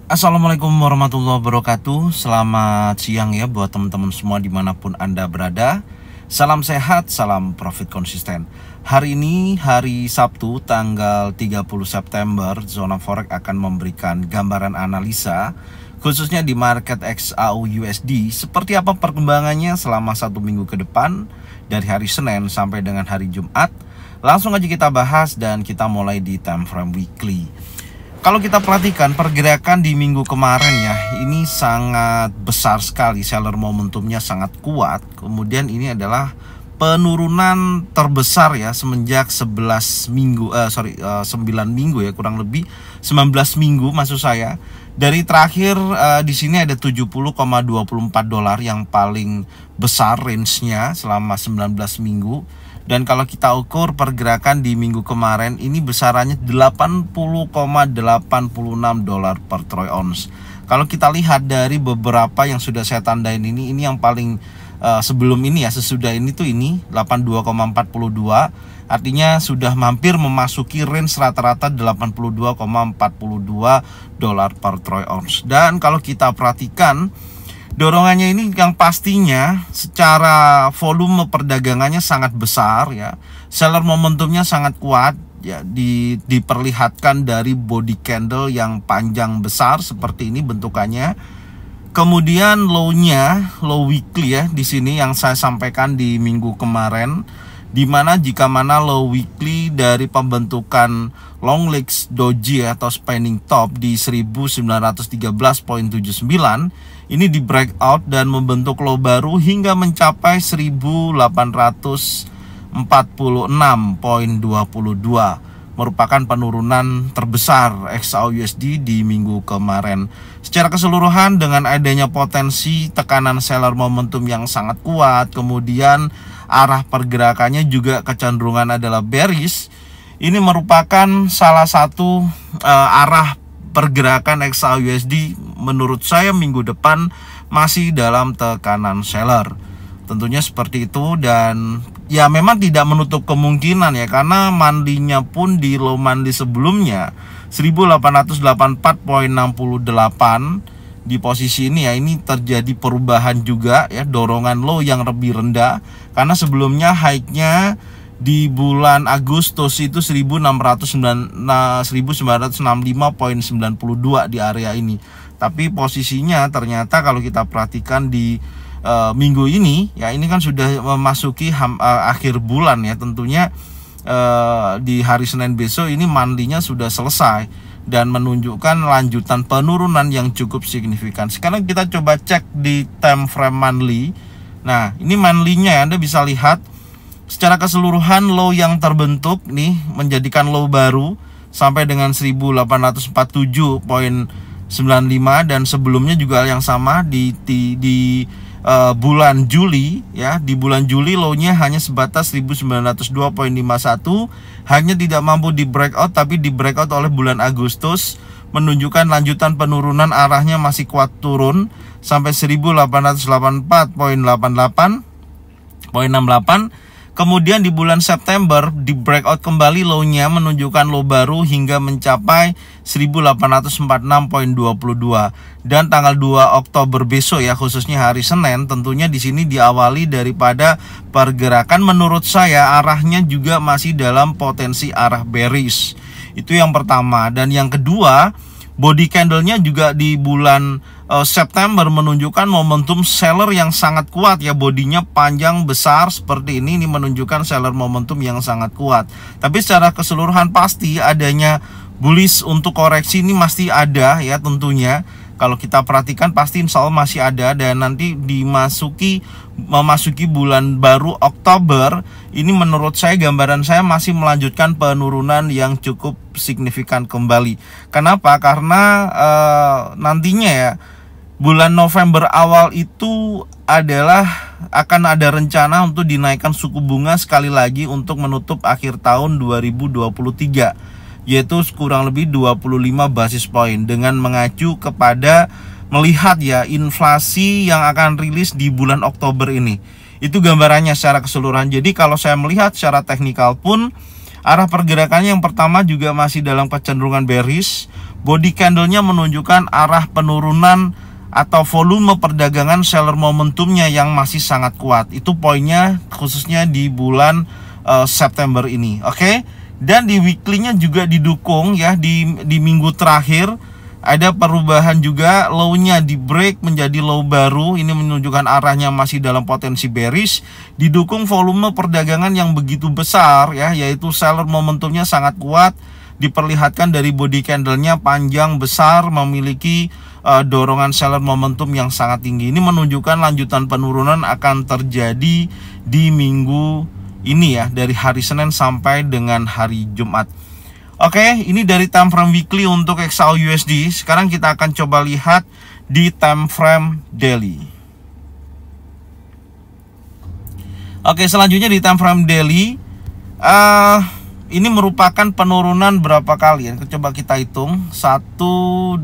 Assalamualaikum warahmatullahi wabarakatuh. Selamat siang ya buat teman-teman semua dimanapun Anda berada. Salam sehat, salam profit konsisten. Hari ini hari Sabtu tanggal 30 September, Zona Forex akan memberikan gambaran analisa khususnya di market XAU USD. Seperti apa perkembangannya selama satu minggu ke depan dari hari Senin sampai dengan hari Jumat. Langsung aja kita bahas dan kita mulai di time frame weekly. Kalau kita perhatikan pergerakan di minggu kemarin ya, ini sangat besar sekali, seller momentumnya sangat kuat. Kemudian ini adalah penurunan terbesar ya semenjak 9 minggu ya, kurang lebih 19 minggu maksud saya. Dari terakhir di sini ada 70,24 dolar yang paling besar range-nya selama 19 minggu. Dan kalau kita ukur pergerakan di minggu kemarin ini besarannya 80,86 dolar per troy ounce. Kalau kita lihat dari beberapa yang sudah saya tandain ini yang paling sebelum ini ya, sesudah ini tuh ini 82,42, artinya sudah hampir memasuki range rata-rata 82,42 dolar per troy ounce. Dan kalau kita perhatikan dorongannya ini yang pastinya secara volume perdagangannya sangat besar ya. Seller momentumnya sangat kuat ya, diperlihatkan dari body candle yang panjang besar seperti ini bentukannya. Kemudian low-nya, low weekly ya di sini yang saya sampaikan di minggu kemarin, dimana jika mana low weekly dari pembentukan long legs doji atau spanning top di 1913.79 ini di breakout dan membentuk low baru hingga mencapai 1846.22, merupakan penurunan terbesar XAU USD di minggu kemarin. Secara keseluruhan dengan adanya potensi tekanan seller momentum yang sangat kuat, kemudian arah pergerakannya juga kecenderungan adalah bearish. Ini merupakan salah satu arah pergerakan XAU USD menurut saya minggu depan masih dalam tekanan seller. Tentunya seperti itu, dan ya memang tidak menutup kemungkinan ya, karena mandinya pun di low mandi sebelumnya 1884.68 di posisi ini ya, ini terjadi perubahan juga ya, dorongan low yang lebih rendah karena sebelumnya high-nya di bulan Agustus itu 1965.92 di area ini. Tapi posisinya ternyata kalau kita perhatikan di minggu ini ya, ini kan sudah memasuki akhir bulan ya, tentunya di hari Senin besok ini mandinya sudah selesai dan menunjukkan lanjutan penurunan yang cukup signifikan. Sekarang kita coba cek di time frame monthly. Nah, ini monthly-nya ya, Anda bisa lihat secara keseluruhan low yang terbentuk nih menjadikan low baru sampai dengan 1847.95, dan sebelumnya juga yang sama di bulan Juli ya. Di bulan Juli low-nya hanya sebatas 1902.51, hanya tidak mampu di breakout, tapi di breakout oleh bulan Agustus, menunjukkan lanjutan penurunan, arahnya masih kuat turun sampai 1884.68. Kemudian di bulan September di breakout kembali low-nya menunjukkan low baru hingga mencapai 1846.22, dan tanggal 2 Oktober besok ya, khususnya hari Senin, tentunya di sini diawali daripada pergerakan menurut saya arahnya juga masih dalam potensi arah bearish. Itu yang pertama. Dan yang kedua, body candle-nya juga di bulan September menunjukkan momentum seller yang sangat kuat ya, bodinya panjang besar seperti ini menunjukkan seller momentum yang sangat kuat. Tapi secara keseluruhan pasti adanya bullish untuk koreksi ini masih ada ya tentunya. Kalau kita perhatikan pasti insya Allah masih ada, dan nanti memasuki bulan baru Oktober ini menurut saya, gambaran saya masih melanjutkan penurunan yang cukup signifikan kembali. Kenapa? Karena nantinya ya bulan November awal itu adalah akan ada rencana untuk dinaikkan suku bunga sekali lagi untuk menutup akhir tahun 2023. Yaitu kurang lebih 25 basis point, dengan mengacu kepada melihat ya inflasi yang akan rilis di bulan Oktober ini. Itu gambarannya secara keseluruhan. Jadi kalau saya melihat secara teknikal pun arah pergerakannya yang pertama juga masih dalam kecenderungan bearish, body candlenya menunjukkan arah penurunan atau volume perdagangan seller momentumnya yang masih sangat kuat. Itu poinnya khususnya di bulan September ini. Oke. Dan di weekly-nya juga didukung ya, di minggu terakhir ada perubahan juga, low-nya di break menjadi low baru. Ini menunjukkan arahnya masih dalam potensi bearish. Didukung volume perdagangan yang begitu besar ya, yaitu seller momentumnya sangat kuat. Diperlihatkan dari body candlenya panjang besar, memiliki dorongan seller momentum yang sangat tinggi. Ini menunjukkan lanjutan penurunan akan terjadi di minggu ini ya, dari hari Senin sampai dengan hari Jumat. Oke, ini dari time frame weekly untuk XAU/USD. Sekarang kita akan coba lihat di time frame daily. Oke, selanjutnya di time frame daily, ini merupakan penurunan berapa kali ya? Coba kita hitung. 1, 2,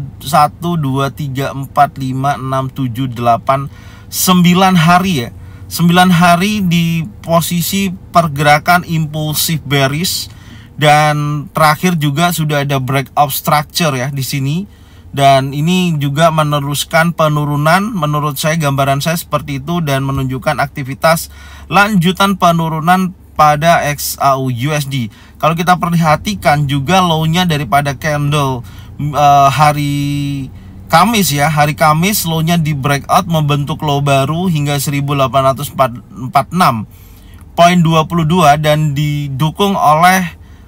3, 4, 5, 6, 7, 8, 9 hari ya. 9 hari di posisi pergerakan impulsif bearish. Dan terakhir juga sudah ada breakout structure ya di sini. Dan ini juga meneruskan penurunan. Menurut saya, gambaran saya seperti itu, dan menunjukkan aktivitas lanjutan penurunan pada XAU/USD. Kalau kita perhatikan juga low-nya daripada candle hari Kamis ya, hari Kamis low-nya di breakout membentuk low baru hingga 1846.22 dan didukung oleh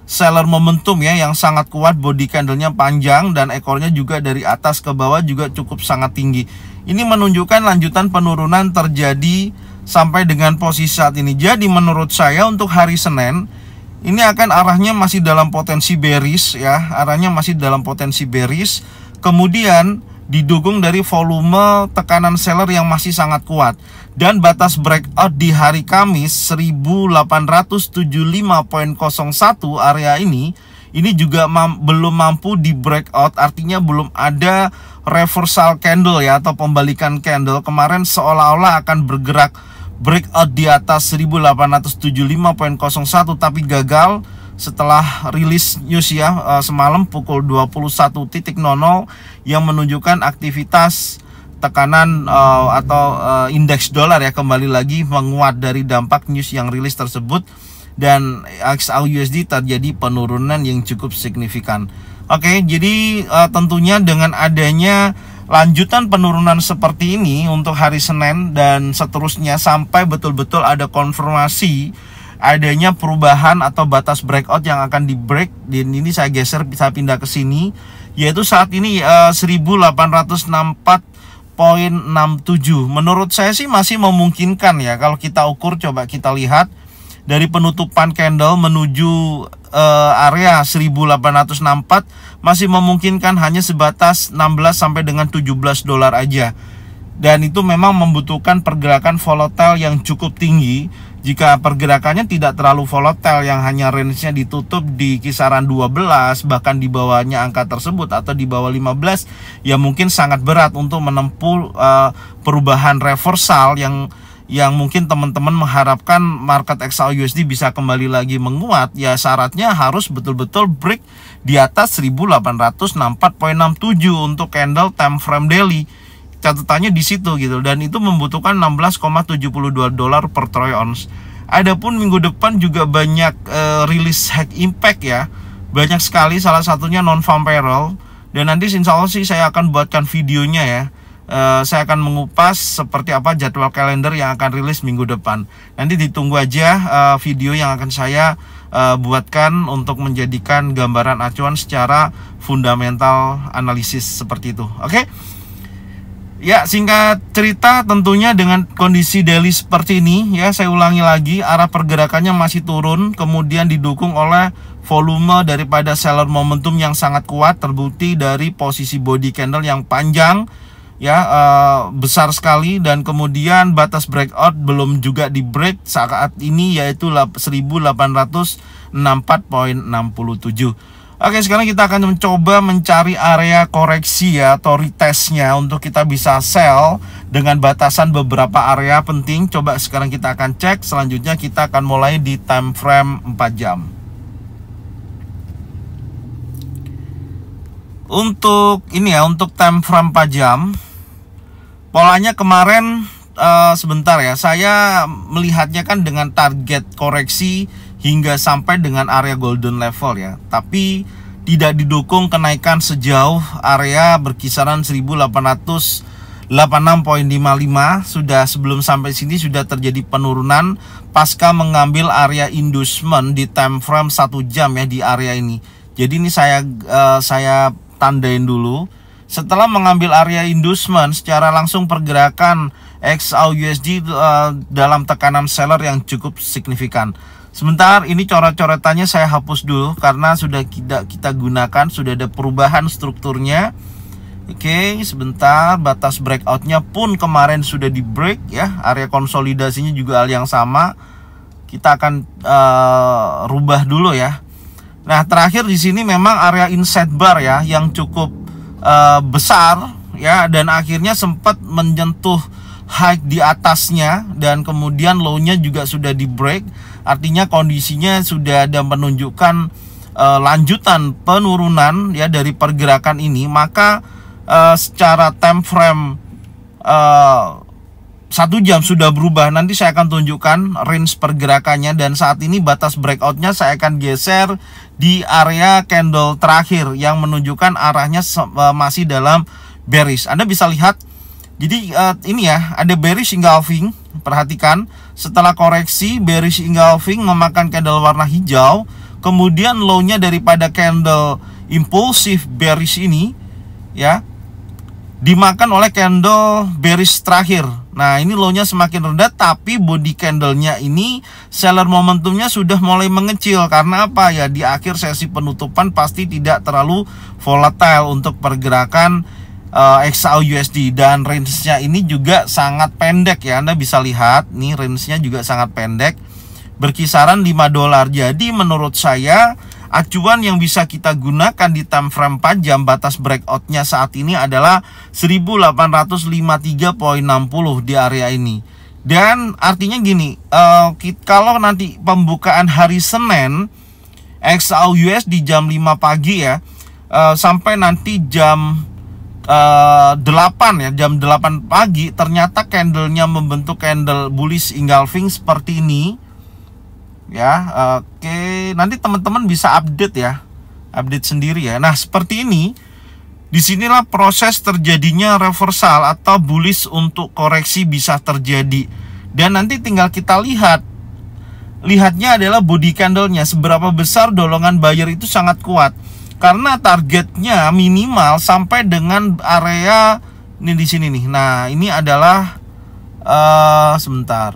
seller momentum ya yang sangat kuat, body candlenya panjang dan ekornya juga dari atas ke bawah juga cukup sangat tinggi. Ini menunjukkan lanjutan penurunan terjadi sampai dengan posisi saat ini. Jadi menurut saya untuk hari Senin ini akan arahnya masih dalam potensi bearish ya, arahnya masih dalam potensi bearish. Kemudian didukung dari volume tekanan seller yang masih sangat kuat, dan batas breakout di hari Kamis 1875.01 area ini juga belum mampu di breakout, artinya belum ada reversal candle ya, atau pembalikan candle. Kemarin seolah-olah akan bergerak breakout di atas 1875.01 tapi gagal setelah rilis news ya semalam pukul 21.00 yang menunjukkan aktivitas tekanan atau indeks dolar ya kembali lagi menguat dari dampak news yang rilis tersebut, dan XAU/USD terjadi penurunan yang cukup signifikan. Oke, jadi tentunya dengan adanya lanjutan penurunan seperti ini untuk hari Senin dan seterusnya sampai betul-betul ada konfirmasi adanya perubahan atau batas breakout yang akan di break. Dan ini saya geser, bisa pindah ke sini, yaitu saat ini 1864.67. Menurut saya sih masih memungkinkan ya, kalau kita ukur, coba kita lihat dari penutupan candle menuju area 1864 masih memungkinkan, hanya sebatas 16 sampai dengan 17 dolar aja. Dan itu memang membutuhkan pergerakan volatile yang cukup tinggi. Jika pergerakannya tidak terlalu volatile, yang hanya range-nya ditutup di kisaran 12, bahkan di bawahnya angka tersebut atau di bawah 15, ya mungkin sangat berat untuk menempuh perubahan reversal yang mungkin teman-teman mengharapkan market XAU/USD bisa kembali lagi menguat. Ya syaratnya harus betul-betul break di atas 1864.67 untuk candle time frame daily. Catatannya di situ gitu, dan itu membutuhkan 16,72 dolar per troy ounce. Adapun minggu depan juga banyak rilis hack impact ya, banyak sekali, salah satunya non farm payroll, dan nanti insya Allah sih saya akan buatkan videonya ya. Saya akan mengupas seperti apa jadwal kalender yang akan rilis minggu depan. Nanti ditunggu aja video yang akan saya buatkan untuk menjadikan gambaran acuan secara fundamental analisis seperti itu. Oke? Ya, singkat cerita tentunya dengan kondisi daily seperti ini ya, saya ulangi lagi, arah pergerakannya masih turun, kemudian didukung oleh volume daripada seller momentum yang sangat kuat, terbukti dari posisi body candle yang panjang ya, besar sekali, dan kemudian batas breakout belum juga di break saat ini, yaitu 1864.67. Oke, sekarang kita akan mencoba mencari area koreksi ya, atau retestnya, untuk kita bisa sell dengan batasan beberapa area penting. Coba sekarang kita akan cek. Selanjutnya kita akan mulai di time frame 4 jam. Untuk ini ya, untuk time frame 4 jam, polanya kemarin sebentar ya, saya melihatnya kan dengan target koreksi hingga sampai dengan area golden level ya, tapi tidak didukung kenaikan sejauh area berkisaran 1886.55. Sudah sebelum sampai sini sudah terjadi penurunan pasca mengambil area inducement di time frame 1 jam ya di area ini. Jadi ini saya tandain dulu. Setelah mengambil area inducement, secara langsung pergerakan XAUUSD dalam tekanan seller yang cukup signifikan. Sebentar, ini coret-coretannya saya hapus dulu karena sudah kita gunakan, sudah ada perubahan strukturnya. Oke, sebentar, batas breakoutnya pun kemarin sudah di break ya, area konsolidasinya juga hal yang sama. Kita akan rubah dulu ya. Nah, terakhir di sini memang area inset bar ya yang cukup besar ya, dan akhirnya sempat menyentuh high di atasnya dan kemudian low-nya juga sudah di break. Artinya kondisinya sudah ada menunjukkan lanjutan penurunan ya dari pergerakan ini. Maka secara time frame 1 jam sudah berubah. Nanti saya akan tunjukkan range pergerakannya, dan saat ini batas breakoutnya saya akan geser di area candle terakhir yang menunjukkan arahnya masih dalam bearish. Anda bisa lihat, jadi ini ya, ada bearish engulfing. Perhatikan, setelah koreksi bearish engulfing memakan candle warna hijau, kemudian low-nya daripada candle impulsif bearish ini ya dimakan oleh candle bearish terakhir. Nah, ini low-nya semakin rendah, tapi body candle-nya ini seller momentumnya sudah mulai mengecil. Karena apa ya, di akhir sesi penutupan pasti tidak terlalu volatile untuk pergerakan XAUUSD, dan range-nya ini juga sangat pendek ya. Anda bisa lihat nih, range-nya juga sangat pendek, berkisaran $5. Jadi menurut saya acuan yang bisa kita gunakan di time frame 4 jam, batas breakoutnya saat ini adalah 1853.60 di area ini. Dan artinya gini, kalau nanti pembukaan hari Senin XAUUSD di jam 5 pagi ya, sampai nanti jam 8 ya, jam 8 pagi ternyata candlenya membentuk candle bullish engulfing seperti ini ya. Oke, nanti teman-teman bisa update ya, update sendiri ya. Nah, seperti ini, disinilah proses terjadinya reversal atau bullish untuk koreksi bisa terjadi. Dan nanti tinggal kita lihatnya adalah body candlenya, seberapa besar dorongan buyer itu sangat kuat. Karena targetnya minimal sampai dengan area ini di sini nih. Nah, ini adalah sebentar,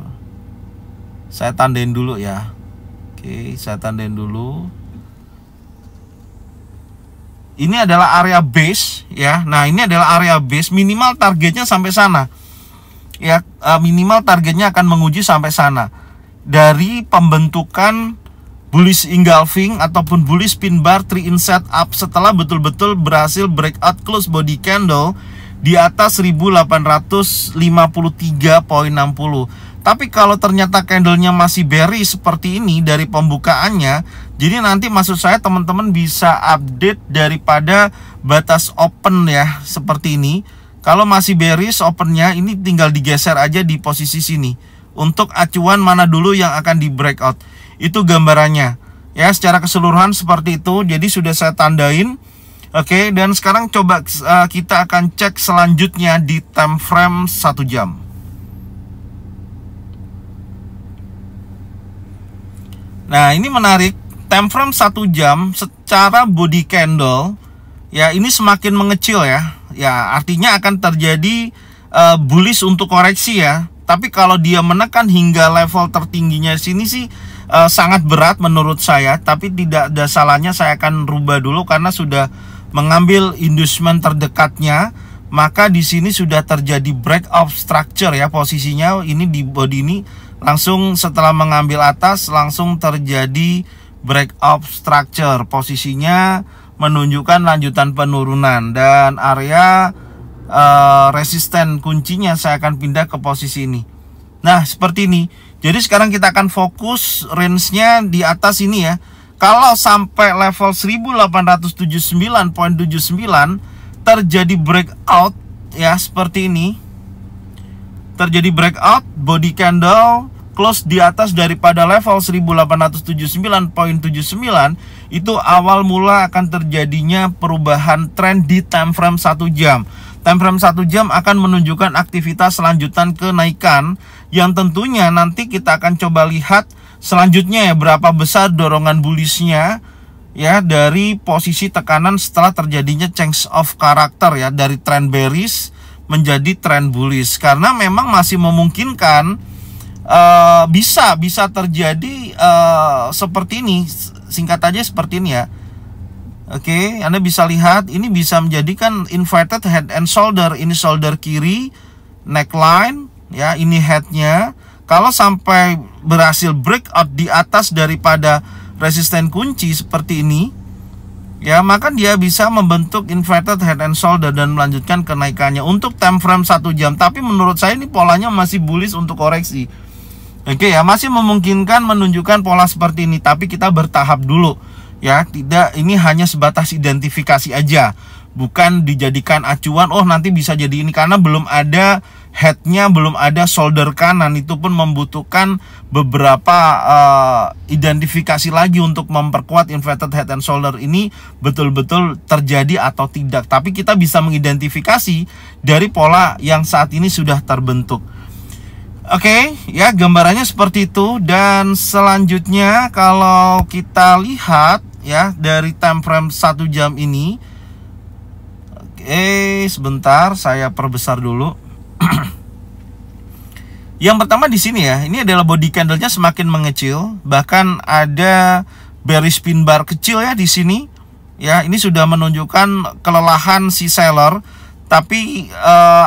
saya tandain dulu ya. Oke, saya tandain dulu. Ini adalah area base ya. Nah, ini adalah area base, minimal targetnya sampai sana ya. Minimal targetnya akan menguji sampai sana. Dari pembentukan bullish engulfing ataupun bullish pin bar 3 in setup setelah betul-betul berhasil breakout close body candle di atas 1853.60. Tapi kalau ternyata candlenya masih bearish seperti ini dari pembukaannya, jadi nanti maksud saya teman-teman bisa update daripada batas open ya, seperti ini. Kalau masih bearish opennya, ini tinggal digeser aja di posisi sini untuk acuan mana dulu yang akan di breakout. Itu gambarannya ya, secara keseluruhan seperti itu. Jadi sudah saya tandain. Oke, dan sekarang coba kita akan cek selanjutnya di time frame 1 jam. Nah, ini menarik, time frame 1 jam secara body candle ya, ini semakin mengecil ya. Ya, artinya akan terjadi bullish untuk koreksi ya. Tapi kalau dia menekan hingga level tertingginya sini sih sangat berat menurut saya. Tapi tidak ada salahnya saya akan rubah dulu karena sudah mengambil inducement terdekatnya. Maka di sini sudah terjadi break of structure ya, posisinya ini di body ini langsung setelah mengambil atas langsung terjadi break of structure. Posisinya menunjukkan lanjutan penurunan, dan area resisten kuncinya saya akan pindah ke posisi ini. Nah, seperti ini. Jadi sekarang kita akan fokus range-nya di atas ini ya. Kalau sampai level 1879.79 terjadi breakout ya seperti ini. Terjadi breakout, body candle close di atas daripada level 1879.79, itu awal mula akan terjadinya perubahan tren di time frame 1 jam. Time frame 1 jam akan menunjukkan aktivitas selanjutan kenaikan yang tentunya nanti kita akan coba lihat selanjutnya ya, berapa besar dorongan bullishnya ya dari posisi tekanan setelah terjadinya change of character ya, dari trend bearish menjadi trend bullish, karena memang masih memungkinkan bisa terjadi seperti ini. Singkat aja seperti ini ya. Oke, Anda bisa lihat ini bisa menjadikan inverted head and shoulder. Ini shoulder kiri, neckline ya, ini headnya. Kalau sampai berhasil breakout di atas daripada resisten kunci seperti ini ya, maka dia bisa membentuk inverted head and shoulder dan melanjutkan kenaikannya untuk time frame 1 jam. Tapi menurut saya ini polanya masih bullish untuk koreksi. Oke ya, masih memungkinkan menunjukkan pola seperti ini, tapi kita bertahap dulu ya. Tidak, ini hanya sebatas identifikasi aja, bukan dijadikan acuan oh nanti bisa jadi ini, karena belum ada headnya, belum ada shoulder kanan. Itu pun membutuhkan beberapa identifikasi lagi untuk memperkuat inverted head and shoulder ini betul-betul terjadi atau tidak. Tapi kita bisa mengidentifikasi dari pola yang saat ini sudah terbentuk. Oke, ya gambarannya seperti itu. Dan selanjutnya kalau kita lihat ya dari time frame 1 jam ini. Oke, sebentar saya perbesar dulu. Yang pertama di sini ya, ini adalah body candlenya semakin mengecil, bahkan ada bearish pin bar kecil ya di sini. Ya, ini sudah menunjukkan kelelahan si seller. Tapi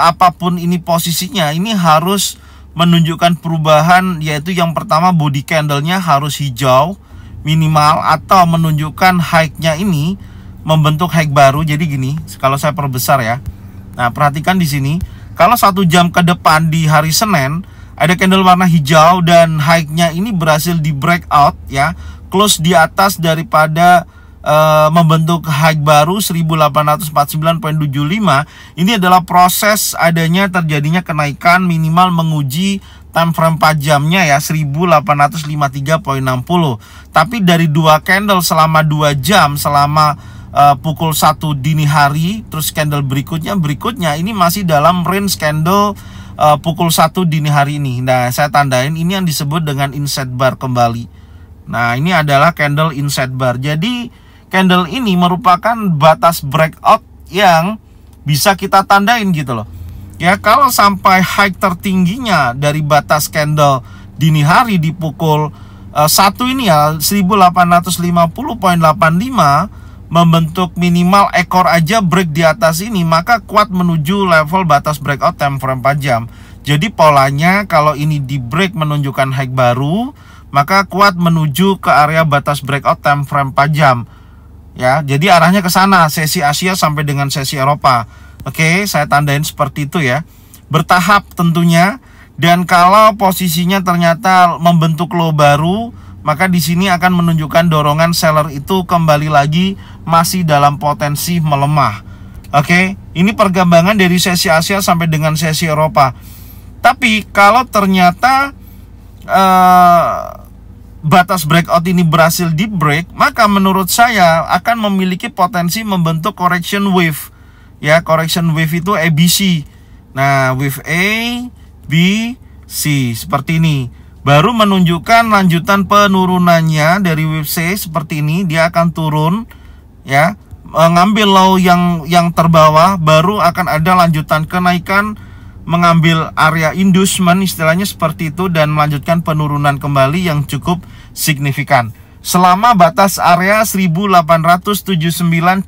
apapun ini posisinya, ini harus menunjukkan perubahan, yaitu yang pertama body candlenya harus hijau minimal, atau menunjukkan high-nya ini membentuk high baru. Jadi gini, kalau saya perbesar ya. Nah, perhatikan di sini. Kalau 1 jam ke depan di hari Senin ada candle warna hijau dan high-nya ini berhasil di breakout ya, close di atas daripada membentuk high baru 1849.75. Ini adalah proses adanya terjadinya kenaikan minimal menguji time frame 4 jamnya ya, 1853.60. Tapi dari 2 candle selama 2 jam, selama pukul 1 dini hari, terus candle berikutnya ini masih dalam range candle pukul 1 dini hari ini. Nah, saya tandain ini yang disebut dengan inset bar kembali. Nah, ini adalah candle inset bar. Jadi candle ini merupakan batas breakout yang bisa kita tandain gitu loh. Ya, kalau sampai high tertingginya dari batas candle dini hari di pukul 1 ini ya, 1850.85, membentuk minimal ekor aja break di atas ini, maka kuat menuju level batas breakout time frame 4 jam. Jadi polanya kalau ini di break menunjukkan high baru, maka kuat menuju ke area batas breakout time frame 4 jam. Ya, jadi arahnya ke sana, sesi Asia sampai dengan sesi Eropa. Oke, saya tandain seperti itu ya. Bertahap tentunya. Dan kalau posisinya ternyata membentuk low baru, maka di sini akan menunjukkan dorongan seller itu kembali lagi masih dalam potensi melemah. Oke, ini perkembangan dari sesi Asia sampai dengan sesi Eropa. Tapi kalau ternyata batas breakout ini berhasil di break, maka menurut saya akan memiliki potensi membentuk correction wave. Ya, correction wave itu ABC. Nah, wave A, B, C seperti ini. Baru menunjukkan lanjutan penurunannya dari wave C seperti ini, dia akan turun ya, mengambil low yang terbawah, baru akan ada lanjutan kenaikan mengambil area inducement, istilahnya seperti itu, dan melanjutkan penurunan kembali yang cukup signifikan. Selama batas area 1879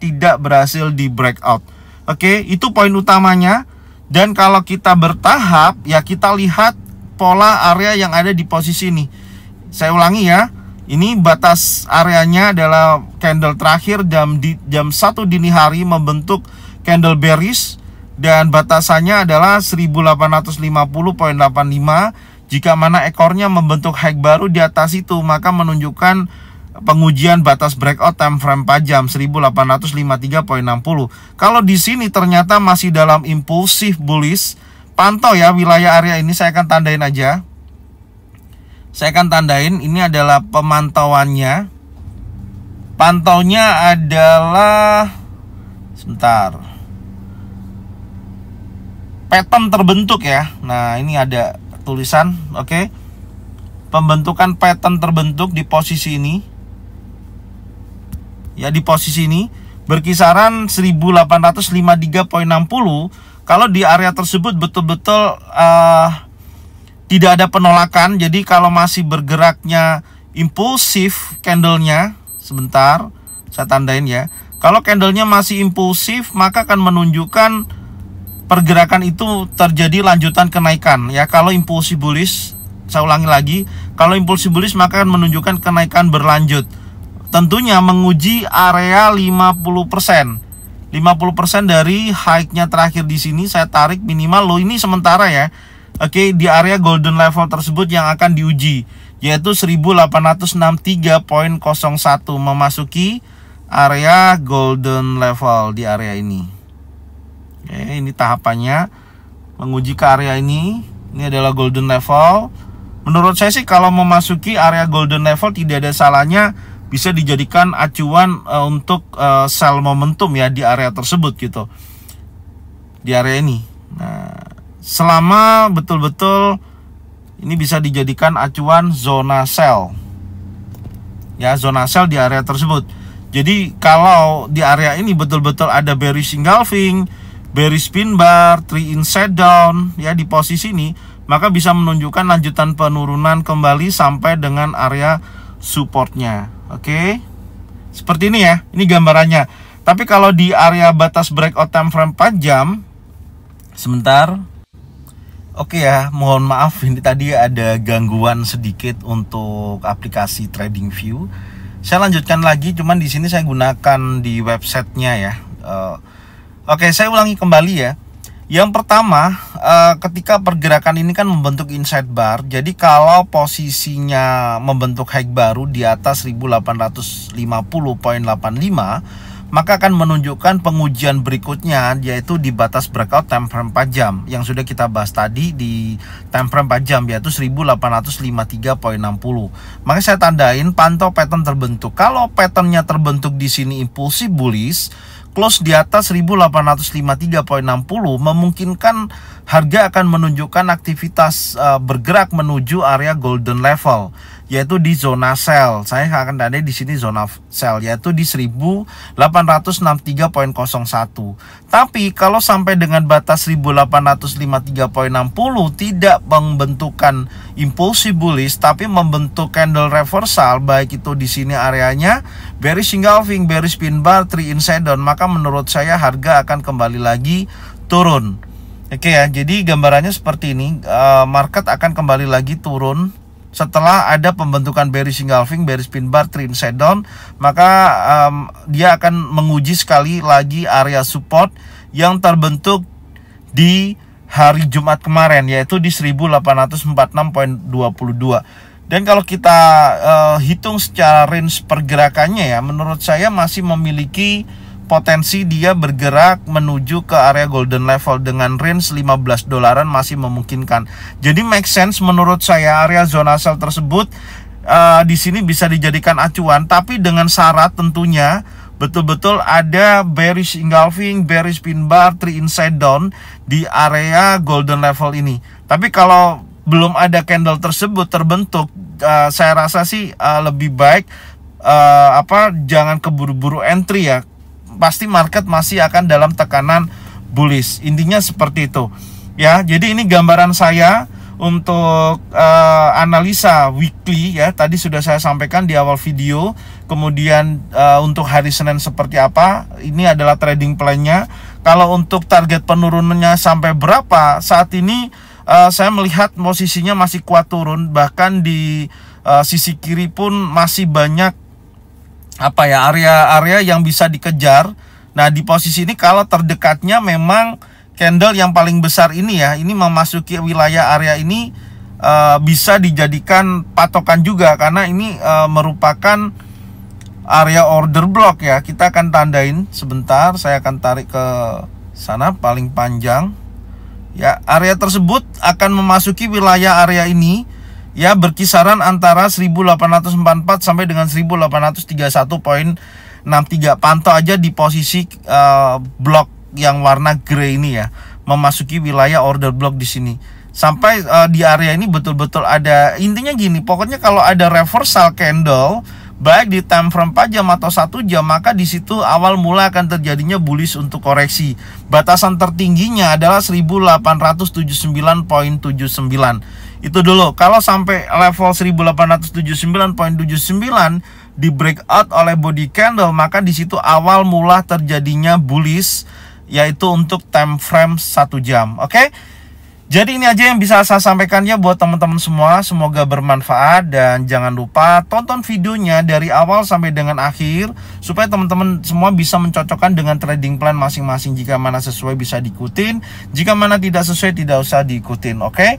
tidak berhasil di breakout. Oke, itu poin utamanya. Dan kalau kita bertahap, ya kita lihat pola area yang ada di posisi ini. Saya ulangi ya. Ini batas areanya adalah candle terakhir jam 1 dini hari membentuk candle bearish. Dan batasannya adalah 1850.85. Jika mana ekornya membentuk high baru di atas itu, maka menunjukkan pengujian batas breakout time frame 4 jam 1853.60. Kalau di sini ternyata masih dalam impulsif bullish, pantau ya wilayah area ini, saya akan tandain aja. Saya akan tandain, ini adalah pemantauannya. Pantaunya adalah, sebentar, pattern terbentuk ya. Nah, ini ada tulisan, oke. Pembentukan pattern terbentuk di posisi ini. Ya, di posisi ini berkisaran 1853.60. Kalau di area tersebut betul-betul tidak ada penolakan. Jadi kalau masih bergeraknya impulsif candlenya, sebentar saya tandain ya. Kalau candlenya masih impulsif, maka akan menunjukkan pergerakan itu terjadi lanjutan kenaikan ya. Kalau impulsif bullish, saya ulangi lagi, kalau impulsif bullish maka akan menunjukkan kenaikan berlanjut. Tentunya menguji area 50%. 50% dari high-nya terakhir di sini saya tarik minimal low ini sementara ya. Oke, di area golden level tersebut yang akan diuji, yaitu 1863.01, memasuki area golden level di area ini. Oke, ini tahapannya menguji ke area ini. Ini adalah golden level. Menurut saya sih kalau memasuki area golden level tidak ada salahnya bisa dijadikan acuan untuk sell momentum ya di area tersebut gitu. Di area ini. Nah, selama betul-betul ini bisa dijadikan acuan zona sell. Ya, zona sell di area tersebut. Jadi kalau di area ini betul-betul ada bearish engulfing, bearish pin bar, 3 inside down ya di posisi ini, maka bisa menunjukkan lanjutan penurunan kembali sampai dengan area supportnya. Oke, seperti ini ya, ini gambarannya. Tapi kalau di area batas breakout time frame 4 jam, sebentar. Oke ya, mohon maaf ini tadi ada gangguan sedikit untuk aplikasi TradingView. Saya lanjutkan lagi, cuman di sini saya gunakan di websitenya ya. Oke, saya ulangi kembali ya. Yang pertama, ketika pergerakan ini kan membentuk inside bar. Jadi kalau posisinya membentuk high baru di atas 1850.85, maka akan menunjukkan pengujian berikutnya, yaitu di batas breakout time frame 4 jam yang sudah kita bahas tadi di time frame 4 jam, yaitu 1853.60. Maka saya tandain pantau pattern terbentuk. Kalau patternnya terbentuk di sini impulsif bullish, close di atas 1853.60, memungkinkan harga akan menunjukkan aktivitas bergerak menuju area golden level, yaitu di zona sell. Saya akan tanda di sini zona sell, yaitu di 1863.01. Tapi kalau sampai dengan batas 1853.60 tidak membentukan impulsif bullish, tapi membentuk candle reversal, baik itu di sini areanya bearish engulfing, bearish pin bar, 3 inside down, maka menurut saya harga akan kembali lagi turun. Oke ya, jadi gambarannya seperti ini. Market akan kembali lagi turun setelah ada pembentukan bearish engulfing, bearish pin bar, 3 inside down, maka dia akan menguji sekali lagi area support yang terbentuk di hari Jumat kemarin, yaitu di 1846.22. Dan kalau kita hitung secara range pergerakannya ya, menurut saya masih memiliki potensi dia bergerak menuju ke area golden level dengan range 15 dolaran masih memungkinkan. Jadi make sense menurut saya area zona sell tersebut di sini bisa dijadikan acuan, tapi dengan syarat tentunya betul-betul ada bearish engulfing, bearish pin bar, 3 inside down di area golden level ini. Tapi kalau belum ada candle tersebut terbentuk, saya rasa sih lebih baik jangan keburu-buru entry ya. Pasti market masih akan dalam tekanan bullish. Intinya seperti itu ya. Jadi ini gambaran saya untuk analisa weekly ya. Tadi sudah saya sampaikan di awal video. Kemudian untuk hari Senin seperti apa, ini adalah trading plan-nya. Kalau untuk target penurunannya sampai berapa, saat ini saya melihat posisinya masih kuat turun. Bahkan di sisi kiri pun masih banyak area-area yang bisa dikejar. Nah, di posisi ini kalau terdekatnya memang candle yang paling besar ini ya, ini memasuki wilayah area ini bisa dijadikan patokan juga, karena ini merupakan area order block ya. Kita akan tandain sebentar, saya akan tarik ke sana paling panjang. Ya, area tersebut akan memasuki wilayah area ini ya, berkisaran antara 1844 sampai dengan 1831.63. Pantau aja di posisi blok yang warna grey ini ya, memasuki wilayah order block di sini. Sampai di area ini betul-betul ada, intinya gini, pokoknya kalau ada reversal candle baik di time frame 4 jam atau 1 jam, maka di situ awal mula akan terjadinya bullish untuk koreksi. Batasan tertingginya adalah 1879.79. Itu dulu. Kalau sampai level 1879.79 di breakout oleh body candle, maka di situ awal mula terjadinya bullish, yaitu untuk time frame 1 jam. Oke? Jadi ini aja yang bisa saya sampaikan ya buat teman-teman semua. Semoga bermanfaat, dan jangan lupa tonton videonya dari awal sampai dengan akhir supaya teman-teman semua bisa mencocokkan dengan trading plan masing-masing. Jika mana sesuai bisa diikutin, jika mana tidak sesuai tidak usah diikutin. Oke?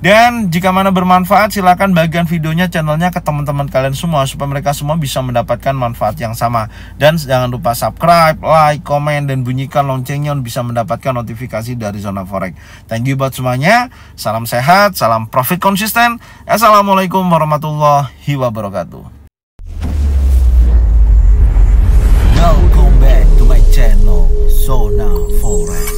Dan jika mana bermanfaat, silakan bagikan videonya, channelnya ke teman-teman kalian semua supaya mereka semua bisa mendapatkan manfaat yang sama. Dan jangan lupa subscribe, like, komen, dan bunyikan loncengnya untuk bisa mendapatkan notifikasi dari Zona Forex. Thank you buat semuanya. Salam sehat, salam profit konsisten. Assalamualaikum warahmatullahi wabarakatuh. Welcome back to my channel Zona Forex.